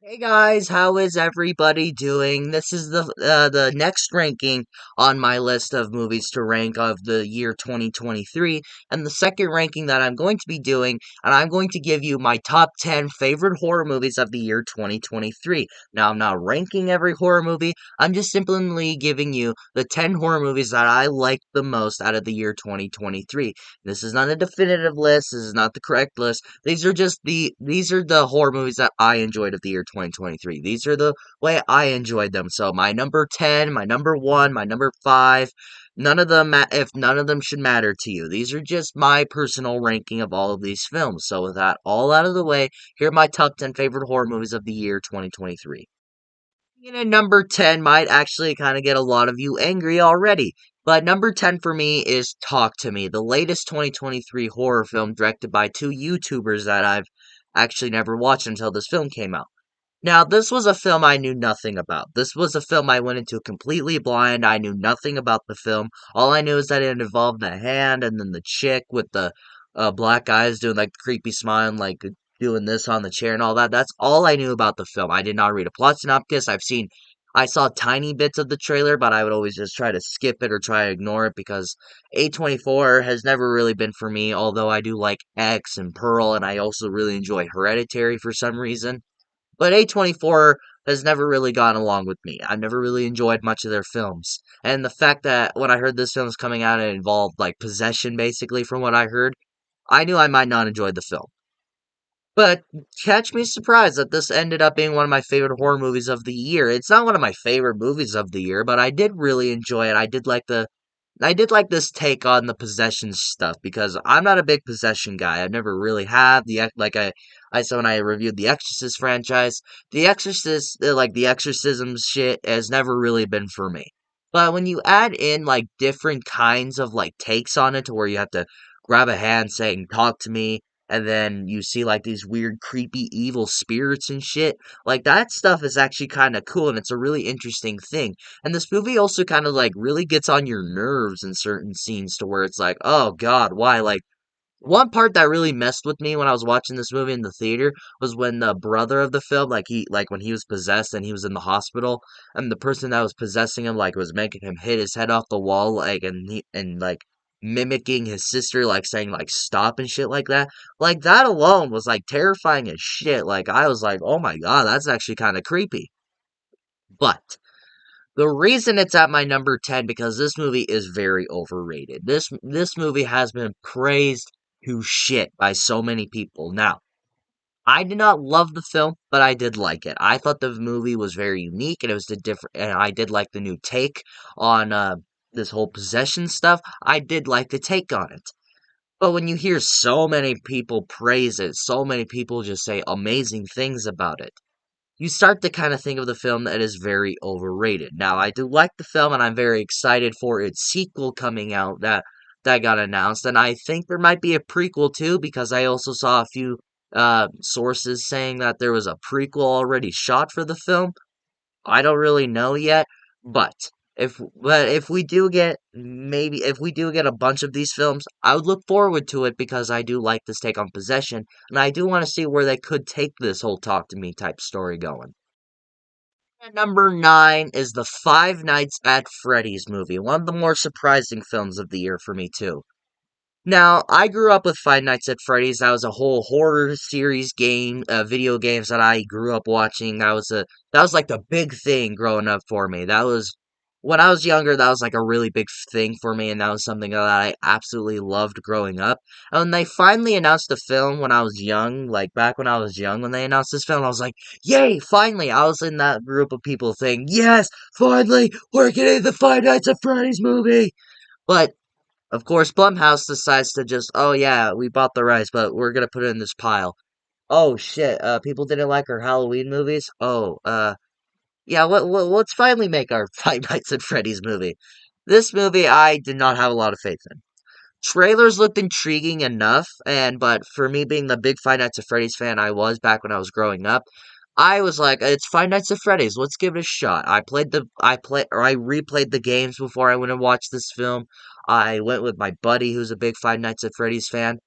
Hey guys, how is everybody doing? This is the next ranking on my list of movies to rank of the year 2023, and the second ranking that I'm going to be doing, and I'm going to give you my top 10 favorite horror movies of the year 2023. Now, I'm not ranking every horror movie, I'm just simply giving you the 10 horror movies that I liked the most out of the year 2023. This is not a definitive list, this is not the correct list. These are the horror movies that I enjoyed of the year 2023. These are the way I enjoyed them. So my number 10, my number 1, my number 5, none of them if none of them should matter to you. These are just my personal ranking of all of these films. So with that all out of the way, here are my top 10 favorite horror movies of the year 2023. Number 10 might actually kind of get a lot of you angry already. But number 10 for me is Talk to Me, the latest 2023 horror film directed by two YouTubers that I've actually never watched until this film came out. Now, this was a film I knew nothing about. This was a film I went into completely blind. I knew nothing about the film. All I knew is that it involved the hand and then the chick with the black eyes doing like the creepy smile and like doing this on the chair and all that. That's all I knew about the film. I did not read a plot synopsis. I saw tiny bits of the trailer, but I would always just try to skip it or try to ignore it because A24 has never really been for me, although I do like X and Pearl, and I also really enjoy Hereditary for some reason. But A24 has never really gone along with me. I've never really enjoyed much of their films. And the fact that when I heard this film was coming out, it involved like possession, basically, from what I heard, I knew I might not enjoy the film. But catch me surprised that this ended up being one of my favorite horror movies of the year. It's not one of my favorite movies of the year, but I did really enjoy it. I did like this take on the possession stuff because I'm not a big possession guy. I've never really had I said when I reviewed the Exorcist franchise, the Exorcist like the exorcism shit has never really been for me. But when you add in like different kinds of like takes on it to where you have to grab a hand saying talk to me and then you see like these weird creepy evil spirits and shit, like that stuff is actually kind of cool and it's a really interesting thing. And this movie also kind of like really gets on your nerves in certain scenes to where it's like, oh god, why? Like, one part that really messed with me when I was watching this movie in the theater was when the brother of the film, like when he was possessed and he was in the hospital, and the person that was possessing him like was making him hit his head off the wall, like and like mimicking his sister, like saying like stop and shit like that. Like that alone was like terrifying as shit. Like I was like, oh my god, that's actually kind of creepy. But the reason it's at my number 10 because this movie is very overrated. This movie has been praised to shit by so many people. Now, I did not love the film, but I did like it. I thought the movie was very unique and it was the different and I did like the new take on this whole possession stuff. I did like the take on it. But when you hear so many people praise it, so many people just say amazing things about it, you start to kind of think of the film that is very overrated. Now, I do like the film, and I'm very excited for its sequel coming out that got announced, and I think there might be a prequel too because I also saw a few sources saying that there was a prequel already shot for the film. I don't really know yet, but if we do get maybe if we do get a bunch of these films, I would look forward to it because I do like this take on possession, and I do want to see where they could take this whole talk to me type story going. At number 9 is the Five Nights at Freddy's movie, one of the more surprising films of the year for me too. Now, I grew up with Five Nights at Freddy's. That was a whole horror series game, video games that I grew up watching. That was like the big thing growing up for me. That was when I was younger. That was like a really big thing for me, and that was something that I absolutely loved growing up. And when they finally announced the film when I was young, like back when I was young, when they announced this film, I was like, "Yay! Finally!" I was in that group of people saying, "Yes, finally, we're getting the Five Nights at Freddy's movie." But of course, Blumhouse decides to just, oh yeah, we bought the rights, but we're gonna put it in this pile. Oh shit, people didn't like our Halloween movies? Oh, yeah, let's finally make our Five Nights at Freddy's movie. This movie I did not have a lot of faith in. Trailers looked intriguing enough, but for me being the big Five Nights at Freddy's fan I was back when I was growing up, I was like, it's Five Nights at Freddy's, let's give it a shot. I replayed the games before I went and watched this film. I went with my buddy who's a big Five Nights at Freddy's fan.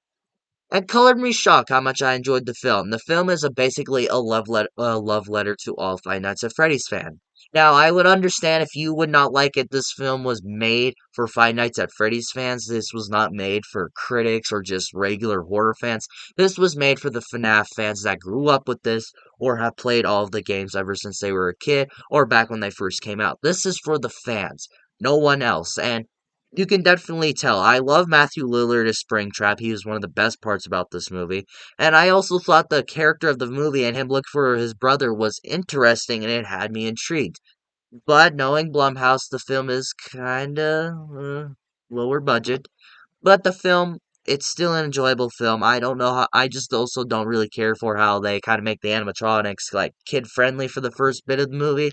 and colored me shocked how much I enjoyed the film. The film is basically a love letter to all Five Nights at Freddy's fans. Now, I would understand if you would not like it. This film was made for Five Nights at Freddy's fans. This was not made for critics or just regular horror fans. This was made for the FNAF fans that grew up with this or have played all of the games ever since they were a kid or back when they first came out. This is for the fans, no one else. And you can definitely tell. I love Matthew Lillard as Springtrap. He was one of the best parts about this movie. And I also thought the character of the movie and him looking for his brother was interesting and it had me intrigued. But knowing Blumhouse, the film is kinda lower budget. But the film, it's still an enjoyable film. I don't know how, I just also don't really care for how they kind of make the animatronics like kid friendly for the first bit of the movie.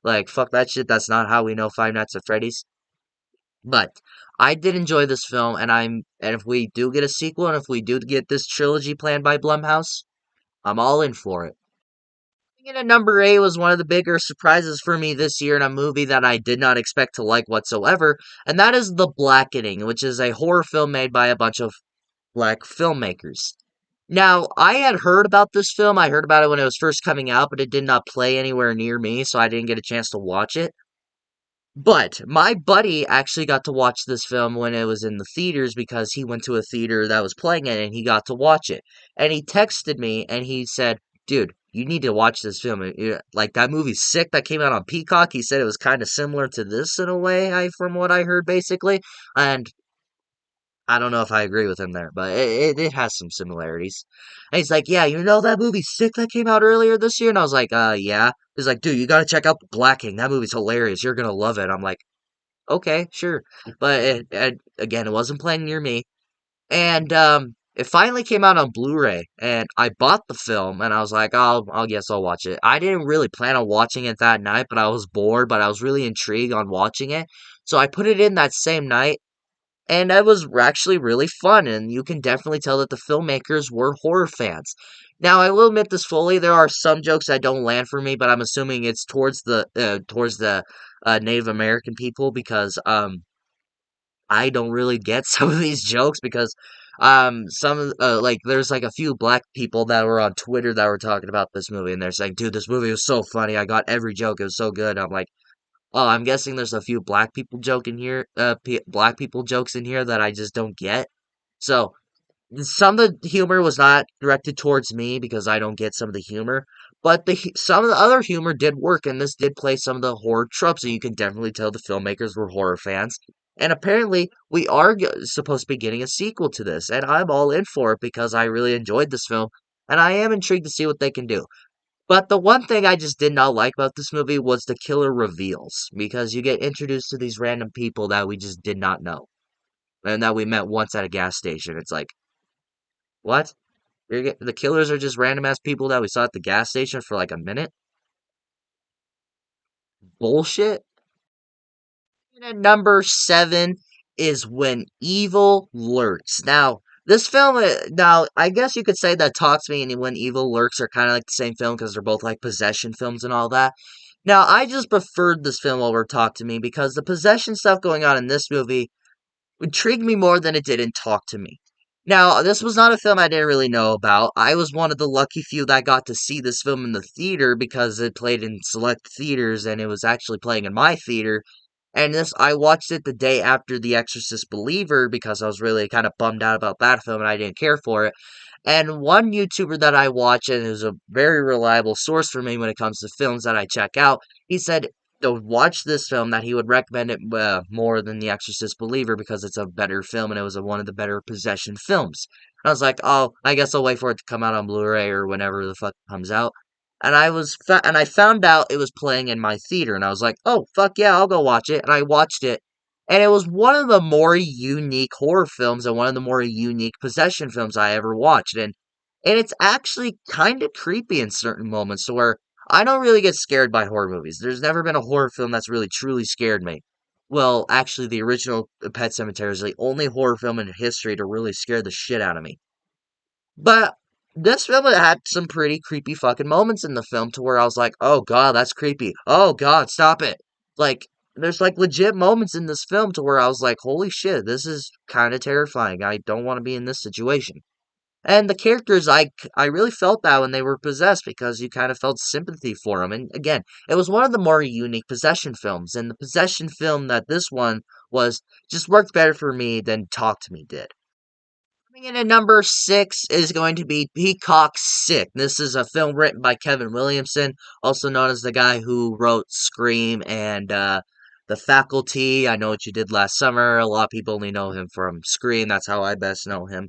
Like, fuck that shit. That's not how we know Five Nights at Freddy's. But I did enjoy this film, and if we do get a sequel, and if we do get this trilogy planned by Blumhouse, I'm all in for it. Coming in at number 8 was one of the bigger surprises for me this year in a movie that I did not expect to like whatsoever, and that is The Blackening, which is a horror film made by a bunch of black filmmakers. Now, I had heard about this film. I heard about it when it was first coming out, but it did not play anywhere near me, so I didn't get a chance to watch it. But my buddy actually got to watch this film when it was in the theaters because he went to a theater that was playing it and he got to watch it. And he texted me and he said, "Dude, you need to watch this film. Like that movie Sick that came out on Peacock." He said it was kind of similar to this in a way, from what I heard basically. And I don't know if I agree with him there, but it has some similarities. And he's like, "Yeah, you know that movie Sick that came out earlier this year?" And I was like, yeah." He's like, "Dude, you gotta check out Blacking. That movie's hilarious. You're gonna love it." I'm like, okay, sure. But again, it wasn't playing near me. And it finally came out on Blu-ray, and I bought the film, and I was like, I'll guess I'll watch it. I didn't really plan on watching it that night, but I was bored, but I was really intrigued on watching it. So I put it in that same night, and it was actually really fun, and you can definitely tell that the filmmakers were horror fans. Now, I will admit this fully, there are some jokes that don't land for me, but I'm assuming it's towards the Native American people because I don't really get some of these jokes because like there's like a few black people that were on Twitter that were talking about this movie and they're saying, "Dude, this movie was so funny. I got every joke. It was so good." I'm like, "Oh, I'm guessing there's a few black people joke in here, black people jokes in here that I just don't get." So, some of the humor was not directed towards me because I don't get some of the humor, but some of the other humor did work, and this did play some of the horror tropes, and you can definitely tell the filmmakers were horror fans. And apparently, we are supposed to be getting a sequel to this, and I'm all in for it because I really enjoyed this film, and I am intrigued to see what they can do. But the one thing I just did not like about this movie was the killer reveals, because you get introduced to these random people that we just did not know, and that we met once at a gas station. It's like, what? The killers are just random ass people that we saw at the gas station for like a minute? Bullshit. And at number 7 is When Evil Lurks. Now, this film, now, I guess you could say that Talk to Me and When Evil Lurks are kind of like the same film because they're both like possession films and all that. Now, I just preferred this film over Talk to Me because the possession stuff going on in this movie intrigued me more than it did in Talk to Me. Now, this was not a film I didn't really know about. I was one of the lucky few that got to see this film in the theater because it played in select theaters and it was actually playing in my theater. And this, I watched it the day after The Exorcist Believer because I was really kind of bummed out about that film and I didn't care for it. And one YouTuber that I watch and is a very reliable source for me when it comes to films that I check out, he said to watch this film that he would recommend it more than The Exorcist Believer because it's a better film and it was one of the better possession films. And I was like, oh, I guess I'll wait for it to come out on Blu-ray or whenever the fuck it comes out. And I found out it was playing in my theater, and I was like, oh fuck yeah, I'll go watch it. And I watched it, and it was one of the more unique horror films and one of the more unique possession films I ever watched. And it's actually kind of creepy in certain moments to where I don't really get scared by horror movies. There's never been a horror film that's really truly scared me. Well, actually, the original Pet Sematary is the only horror film in history to really scare the shit out of me. But this film had some pretty creepy fucking moments in the film to where I was like, oh god, that's creepy. Oh god, stop it. Like, there's like legit moments in this film to where I was like, holy shit, this is kind of terrifying. I don't want to be in this situation. And the characters, I really felt that when they were possessed because you kind of felt sympathy for them. And again, it was one of the more unique possession films, and the possession film that this one was just worked better for me than Talk to Me did. Coming in at number 6 is going to be Peacock Sick. This is a film written by Kevin Williamson, also known as the guy who wrote Scream and The Faculty. I Know What You Did Last Summer. A lot of people only know him from Scream. That's how I best know him.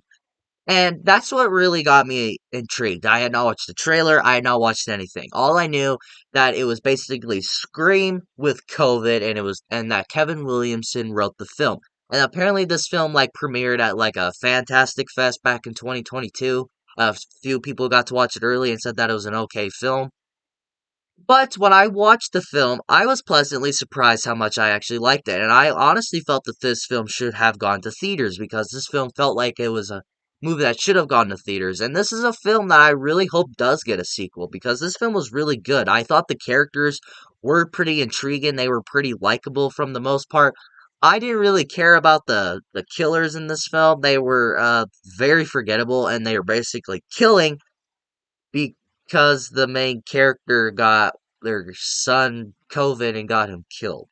And that's what really got me intrigued. I had not watched the trailer. I had not watched anything. All I knew that it was basically Scream with COVID, and that Kevin Williamson wrote the film. And apparently, this film premiered at a Fantastic Fest back in 2022. A few people got to watch it early and said that it was an okay film. But when I watched the film, I was pleasantly surprised how much I actually liked it. And I honestly felt that this film should have gone to theaters because this film felt like it was a movie that should have gone to theaters. And this is a film that I really hope does get a sequel because this film was really good. I thought the characters were pretty intriguing, they were pretty likable from the most part. I didn't really care about the killers in this film. They were very forgettable and they were basically killing because the main character got their son COVID and got him killed.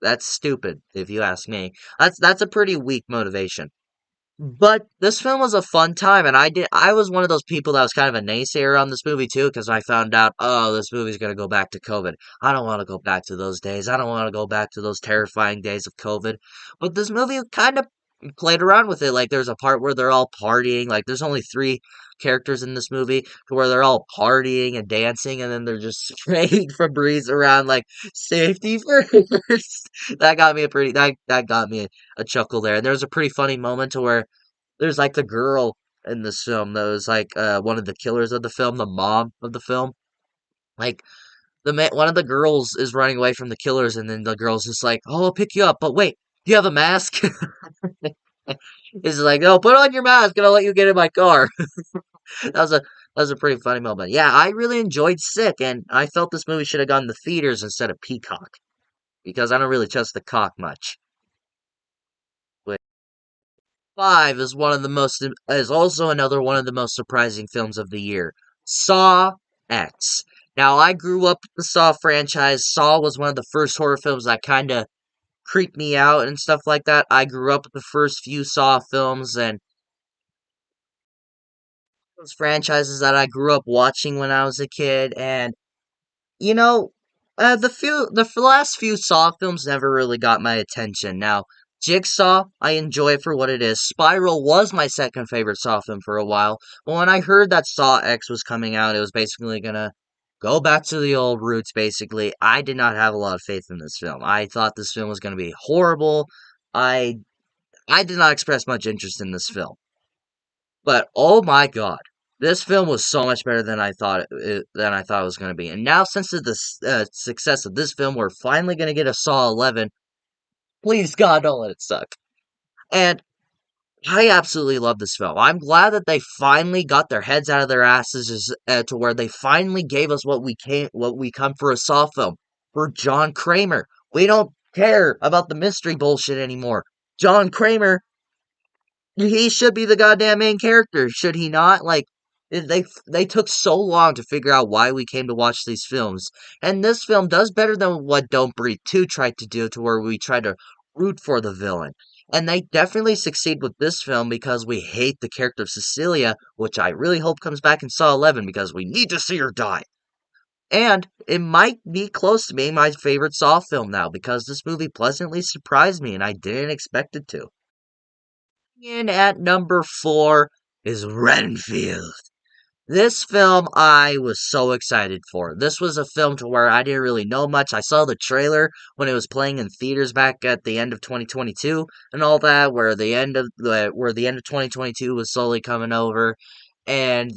That's stupid, if you ask me. That's a pretty weak motivation. But this film was a fun time, and I was one of those people that was kind of a naysayer on this movie too, because I found out, oh, this movie's gonna go back to COVID. I don't want to go back to those days. I don't want to go back to those terrifying days of COVID. But this movie kind of played around with it. Like there's a part where they're all partying. Like there's only three characters in this movie where they're all partying and dancing, and then they're just spraying Febreze around like safety first. That got me a chuckle there. And there was a pretty funny moment to where there's like the girl in this film that was like one of the killers of the film, the mom of the film. Like one of the girls is running away from the killers, and then the girl's just like, "Oh, I'll pick you up, but wait, do you have a mask?" It's like, "Oh, put on your mask, and I'll let you get in my car." That was a pretty funny moment. Yeah, I really enjoyed Sick, and I felt this movie should have gone to theaters instead of Peacock because I don't really trust the cock much. 5 is also another one of the most surprising films of the year. Saw X. Now, I grew up with the Saw franchise. Saw was one of the first horror films that kind of creeped me out and stuff like that. I grew up with the first few Saw films and those franchises that I grew up watching when I was a kid. And you know, last few Saw films never really got my attention. Now, Jigsaw, I enjoy it for what it is. Spiral was my second favorite Saw film for a while, but when I heard that Saw X was coming out, it was basically gonna go back to the old roots, basically. I did not have a lot of faith in this film. I thought this film was gonna be horrible. I I did not express much interest in this film. But oh my god, this film was so much better than I thought it was going to be. And now, since the success of this film, we're finally going to get a Saw 11. Please God, don't let it suck. And I absolutely love this film. I'm glad that they finally got their heads out of their asses to where they finally gave us what we come for a Saw film for John Kramer. We don't care about the mystery bullshit anymore. John Kramer, he should be the goddamn main character, should he not? Like, they took so long to figure out why we came to watch these films, and this film does better than what Don't Breathe 2 tried to do, to where we tried to root for the villain. And they definitely succeed with this film because we hate the character of Cecilia, which I really hope comes back in Saw 11 because we need to see her die. And it might be close to being my favorite Saw film now because this movie pleasantly surprised me and I didn't expect it to. In at number 4 is Renfield. This film I was so excited for. This was a film to where I didn't really know much. I saw the trailer when it was playing in theaters back at the end of 2022 and all that, where the end of 2022 was slowly coming over, and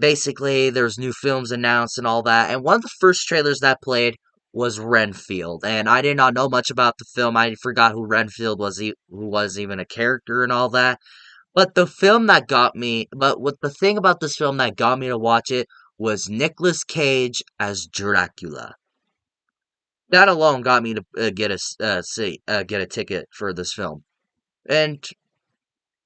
basically there's new films announced and all that. And one of the first trailers that played was Renfield, and I did not know much about the film. I forgot who Renfield was, who was even a character and all that. But what the thing about this film that got me to watch it was Nicolas Cage as Dracula. That alone got me to get a ticket for this film. And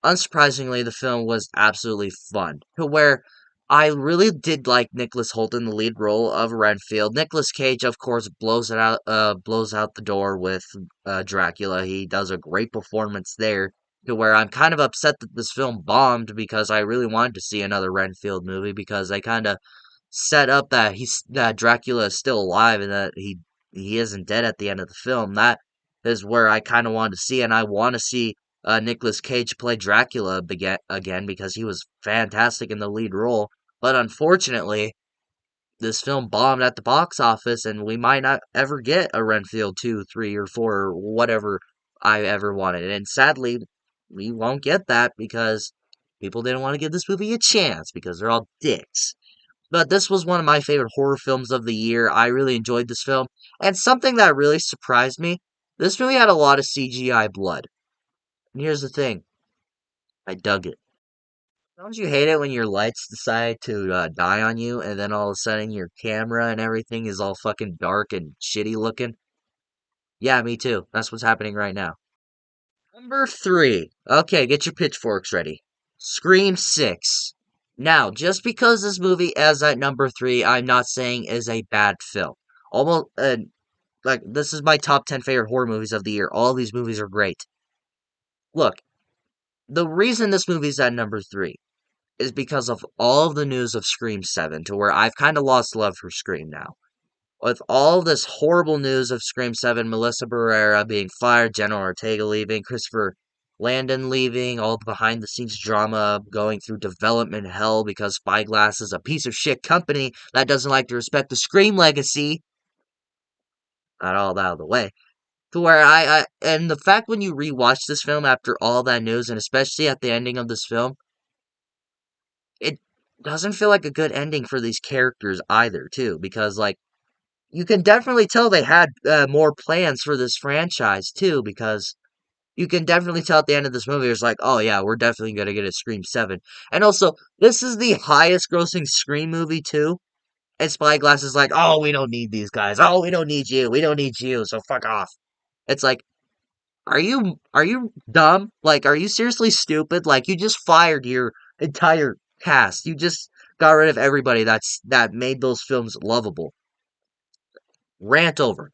unsurprisingly, the film was absolutely fun. To where I really did like Nicholas Hoult in the lead role of Renfield. Nicolas Cage, of course, blows out the door with Dracula. He does a great performance there. To where I'm kind of upset that this film bombed because I really wanted to see another Renfield movie because they kind of set up that Dracula is still alive and that he isn't dead at the end of the film. That is where I kind of wanted to see, and I want to see Nicolas Cage play Dracula again because he was fantastic in the lead role. But unfortunately, this film bombed at the box office, and we might not ever get a Renfield 2, 3, or 4, or whatever I ever wanted. And sadly, we won't get that because people didn't want to give this movie a chance because they're all dicks. But this was one of my favorite horror films of the year. I really enjoyed this film. And something that really surprised me, this movie had a lot of CGI blood. And here's the thing, I dug it. Don't you hate it when your lights decide to die on you and then all of a sudden your camera and everything is all fucking dark and shitty looking? Yeah, me too. That's what's happening right now. Number 3. Okay, get your pitchforks ready. Scream 6. Now, just because this movie is at number 3, I'm not saying is a bad film. Almost, like, this is my top 10 favorite horror movies of the year. All these movies are great. Look, the reason this movie's at number 3 is because of all of the news of Scream 7, to where I've kind of lost love for Scream now. With all this horrible news of Scream 7, Melissa Barrera being fired, Jenna Ortega leaving, Christopher Landon leaving, all the behind the scenes drama going through development hell because Spyglass is a piece of shit company that doesn't like to respect the Scream legacy. Got all that out of the way. To where and the fact when you rewatch this film after all that news, and especially at the ending of this film, it doesn't feel like a good ending for these characters either, too, because, like, you can definitely tell they had more plans for this franchise, too, because you can definitely tell at the end of this movie, it's like, oh yeah, we're definitely gonna get a Scream 7. And also, this is the highest grossing Scream movie, too, and Spyglass is like, oh, we don't need these guys, oh, we don't need you, so fuck off. It's like, are you dumb? Like, are you seriously stupid? Like, you just fired your entire cast. You just got rid of everybody that made those films lovable. Rant over.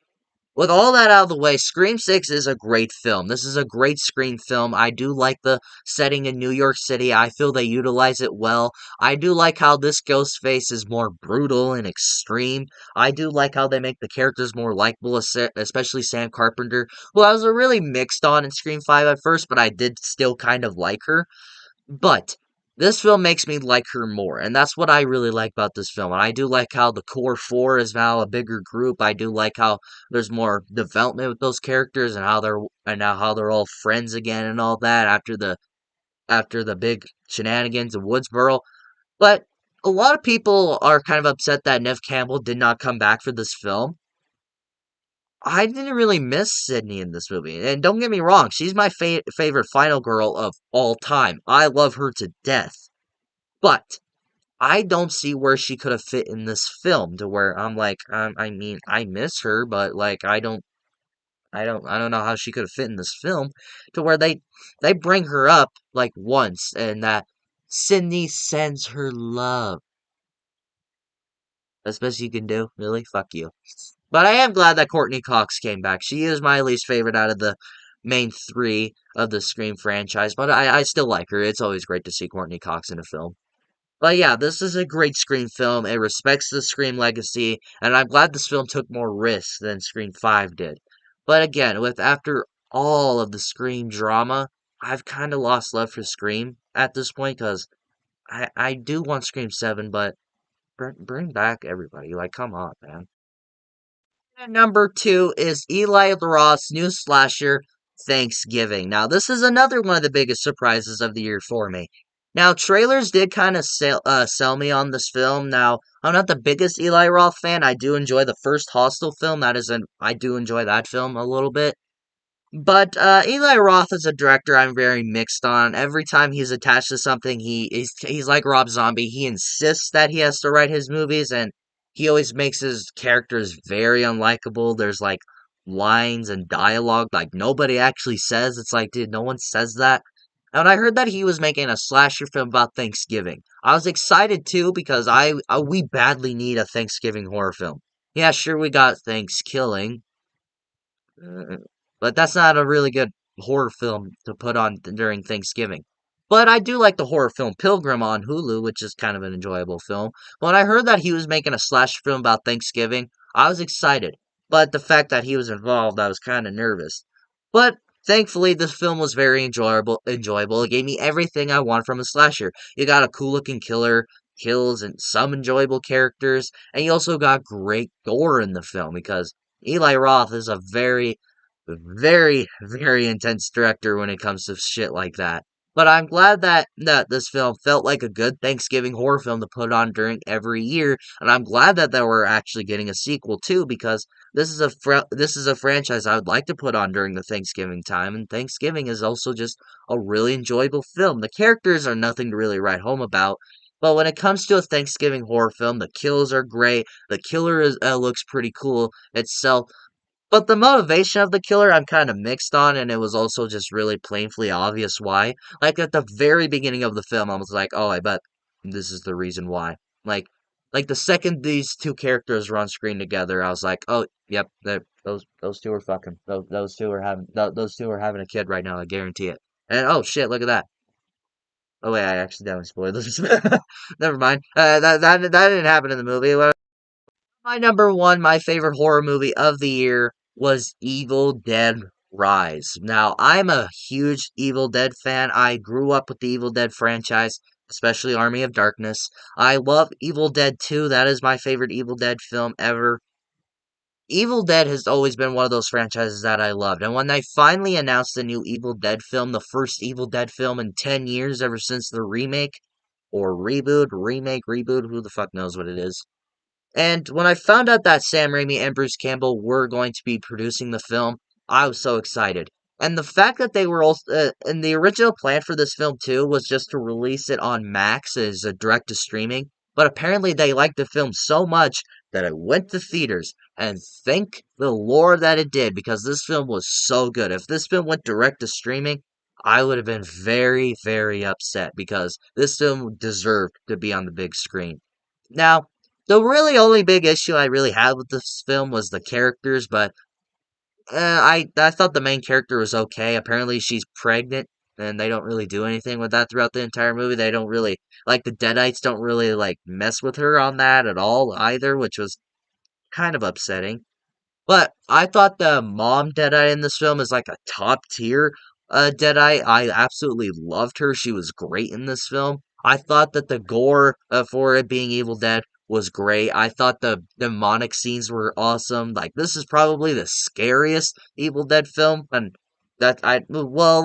With all that out of the way, Scream 6 is a great film. This is a great Scream film. I do like the setting in New York City. I feel they utilize it well. I do like how this ghost face is more brutal and extreme. I do like how they make the characters more likable, especially Sam Carpenter, who I was really mixed on in Scream 5 at first, but I did still kind of like her. But this film makes me like her more, and that's what I really like about this film. And I do like how the core four is now a bigger group. I do like how there's more development with those characters and how they're all friends again and all that after the big shenanigans in Woodsboro. But a lot of people are kind of upset that Nev Campbell did not come back for this film. I didn't really miss Sydney in this movie. And don't get me wrong, she's my favorite final girl of all time. I love her to death. But I don't see where she could have fit in this film to where I'm like, I mean, I miss her, but like, I don't know how she could have fit in this film to where they bring her up like once and that Sydney sends her love. That's the best you can do, really? Fuck you. But I am glad that Courtney Cox came back. She is my least favorite out of the main three of the Scream franchise, but I still like her. It's always great to see Courtney Cox in a film. But yeah, this is a great Scream film. It respects the Scream legacy, and I'm glad this film took more risks than Scream 5 did. But again, with after all of the Scream drama, I've kind of lost love for Scream at this point because I do want Scream 7, but bring back everybody. Like, come on, man. And number 2 is Eli Roth's new slasher, Thanksgiving. Now, this is another one of the biggest surprises of the year for me. Now, trailers did kind of sell me on this film. Now, I'm not the biggest Eli Roth fan. I do enjoy the first Hostel film. I do enjoy that film a little bit. But Eli Roth as a director, I'm very mixed on. Every time he's attached to something, he's like Rob Zombie. He insists that he has to write his movies, and he always makes his characters very unlikable. There's like lines and dialogue like nobody actually says. It's like, dude, no one says that. And I heard that he was making a slasher film about Thanksgiving. I was excited too because we badly need a Thanksgiving horror film. Yeah, sure we got Thanksgiving, uh, but that's not a really good horror film to put on during Thanksgiving. But I do like the horror film Pilgrim on Hulu, which is kind of an enjoyable film. When I heard that he was making a slasher film about Thanksgiving, I was excited. But the fact that he was involved, I was kind of nervous. But thankfully, this film was very enjoyable. Enjoyable. It gave me everything I want from a slasher. You got a cool-looking killer, kills, and some enjoyable characters, and you also got great gore in the film because Eli Roth is a very intense director when it comes to shit like that. But I'm glad that this film felt like a good Thanksgiving horror film to put on during every year, and I'm glad that we're actually getting a sequel too because this is a franchise I would like to put on during the Thanksgiving time, and Thanksgiving is also just a really enjoyable film. The characters are nothing to really write home about. But when it comes to a Thanksgiving horror film, the kills are great. The killer looks pretty cool itself. But the motivation of the killer, I'm kind of mixed on, and it was also just really plainly obvious why. Like at the very beginning of the film, I was like, "Oh, I bet this is the reason why." Like, like the second these two characters were on screen together, I was like, "Oh, yep, those two are fucking those two are having a kid right now. I guarantee it." And oh shit, look at that. Oh wait, I accidentally spoiled this. Never mind. That didn't happen in the movie. My number one, my favorite horror movie of the year was Evil Dead Rise. Now, I'm a huge Evil Dead fan. I grew up with the Evil Dead franchise, especially Army of Darkness. I love Evil Dead 2. That is my favorite Evil Dead film ever. Evil Dead has always been one of those franchises that I loved. And when they finally announced the new Evil Dead film, the first Evil Dead film in 10 years ever since the remake, or reboot, who the fuck knows what it is. And when I found out that Sam Raimi and Bruce Campbell were going to be producing the film, I was so excited. And the fact that they were also, and the original plan for this film too was just to release it on Max as a direct to streaming. But apparently they liked the film so much that it went to theaters. And thank the Lord that it did because this film was so good. If this film went direct to streaming, I would have been very upset because this film deserved to be on the big screen. Now, the really only big issue I really had with this film was the characters, but I thought the main character was okay. Apparently, she's pregnant, and they don't really do anything with that throughout the entire movie. They don't really like the Deadites don't really like mess with her on that at all either, which was kind of upsetting. But I thought the mom Deadeye in this film is like a top tier Deadeye. I absolutely loved her. She was great in this film. I thought that the gore for it being Evil Dead was great. I thought the demonic scenes were awesome. Like this is probably the scariest Evil Dead film, and that I well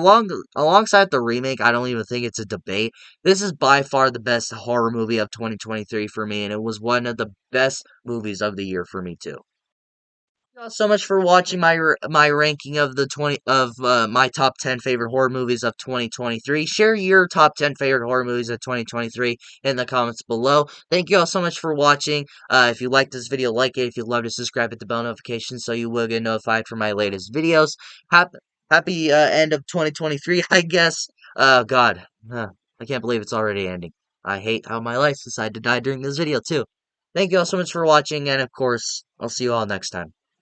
alongside the remake, I don't even think it's a debate. This is by far the best horror movie of 2023 for me, and it was one of the best movies of the year for me too. Thank you all so much for watching my ranking of the 20 of my top 10 favorite horror movies of 2023. Share your top 10 favorite horror movies of 2023 in the comments below. Thank you all so much for watching. If you like this video, like it. If you'd love to subscribe, hit the bell notification so you will get notified for my latest videos. Happy end of 2023, I guess. God, I can't believe it's already ending. I hate how my life decided to die during this video too. Thank you all so much for watching, and of course, I'll see you all next time.